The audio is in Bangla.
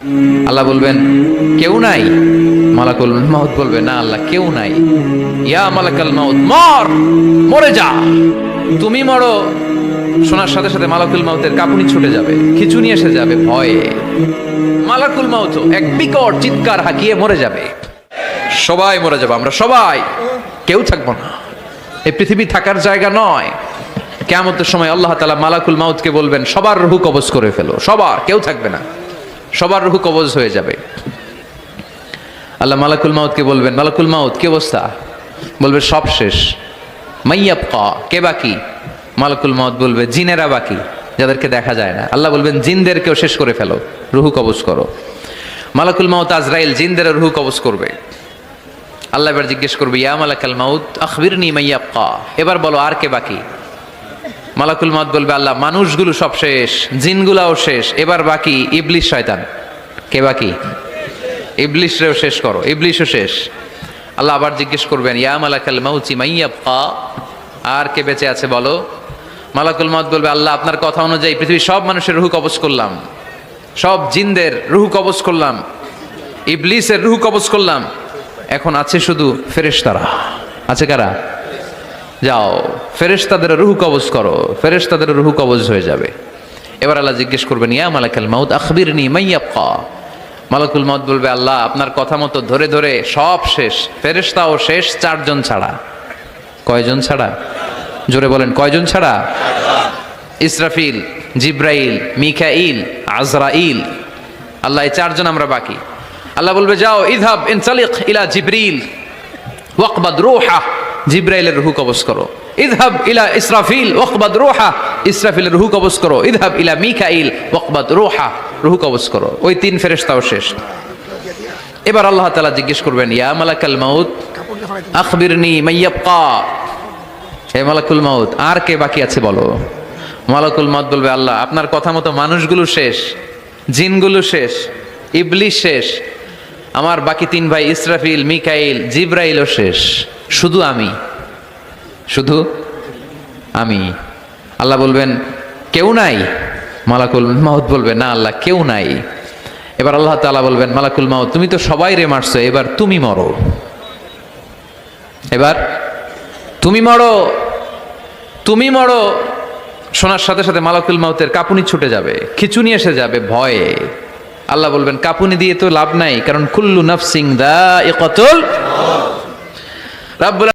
আল্লাহ বলবেন কেউ নাই। মালাকুল মাউত বলবে না আল্লাহ কেউ নাই। ইয়া মালাকাল মাউত মর, মরে যা। তুমি মরো শোনার সাথে সাথে মালাকুল মাউতের কাঁপুনি ছুটে যাবে, খিঁচুনি এসে যাবে ভয়ে। মালাকুল মাউত এক বিকট চিৎকার হাঁকিয়ে মরে যাবে। সবাই মরে যাবে, আমরা সবাই, কেউ থাকবো না। এই পৃথিবী থাকার জায়গা নয়। কিয়ামতের সময় আল্লাহ তাআলা মালাকুল মাউতকে বলবেন সবার রূহ কবজ করে ফেলো, সবার, কেউ থাকবে না, সবার রূহ কবজ হয়ে যাবে। আল্লাহ মালাকুল মাউতকে বলবেন মালাকুল মাউত কি অবস্থা? বলবে সব শেষ। মাইয়াবকা, কে বাকি? মালাকুল মাউত বলবে জিনেরা বাকি, যাদেরকে দেখা যায় না। আল্লাহ বলবেন জিনদেরকেও শেষ করে ফেলো, রূহ কবজ করো। মালাকুল মাউত আজরাইল জিনদের রূহ কবজ করবে। আল্লাহ এবার জিজ্ঞেস করবে ইয়া মালাকাল মাউত আখবিরনি মাইয়াবকা, এবার বলো আর কে বাকি? মালাকুল মাউত বলবে আল্লাহ মানুষগুলো সব শেষ, জিনগুলাও শেষ, এবার বাকি ইবলিস শয়তান। কে বাকি? ইবলিসরেও শেষ করো, ইবলিসও শেষ। আল্লাহ আবার জিজ্ঞেস করবেন ইয়া মালাকাল মাউতি মাইয়াবকা, আর কে বেঁচে আছে বলো? মালাকুল মাউত বলবে আল্লাহ আপনার কথা অনুযায়ী পৃথিবীর সব মানুষের রূহ কবজ করলাম, সব জিনদের রূহ কবজ করলাম, ইবলিসের রূহ কবজ করলাম, এখন আছে শুধু ফেরেশতারা। আছে কারা? যাও ফেরেশতাদের রূহ কবজ করো, ফেরেশতাদের রূহ কবজ হয়ে যাবে। এবার আল্লাহ জিজ্ঞেস করবেন ইয়া মালাকাল মাউত আখবিরনি মাইয়াবকা। মালাকুল মাউত বলবে আল্লাহ আপনার কথা মতো ধরে ধরে সব শেষ, ফেরেশতাও শেষ, চারজন ছাড়া। কয়জন ছাড়া? জোরে বলেন কয়জন ছাড়া? ইসরাফিল, জিব্রাইল, মিকাইল, আজরাইল। আল্লাহ এই চারজন আমরা বাকি। আল্লাহ বলবে যাও ইযহাব ইনসালিক ইলা জিবরিল ওয়াকবাদ রূহা, জিব্রাইলের রূহ কবজ করো। ইযহাব ইলা ইসরাফিল ওয়াকবাদ রূহা, ইসরাফিলের রূহ কবজ করো। ইযহাব ইলা মিকাইল ওয়াকবাদ রূহা, রূহ কবজ করো। ওই তিন ফেরেশতাও শেষ। এবার আল্লাহ তাআলা জিজ্ঞেস করবেন ইয়া মালাকাল মাউত আখবিরনি মাইয়াবকা, হে মালাকুল মাউত আর কে বাকি আছে বলো? মালাকুল মাউত বলবে আল্লাহ আপনার কথা মতো মানুষগুলো শেষ, জিনগুলো শেষ, ইবলিস শেষ, আমার বাকি তিন ভাই ইসরাফিল, মিকাইল, জিব্রাইলও শেষ, শুধু আমি, শুধু আমি। আল্লাহ বলবেন কেউ নাই? মালাকুল মাউত বলবে না আল্লাহ কেউ নাই। এবার আল্লাহ তাআলা বলবেন মালাকুল মাউত তুমি তো সবাই রে মারছো, এবার তুমি মরো, এবার তুমি মরো, তুমি মরো। শোনার সাথে সাথে মালাকুল মাউতের কাঁপুনি ছুটে যাবে, খিঁচুনি এসে যাবে ভয়ে। আল্লাহ বলবেন কাঁপুনি দিয়ে তো লাভ নাই, কারণ কুল্লু নাফসিন যায়িকাতুল মাউত। রাব্বুল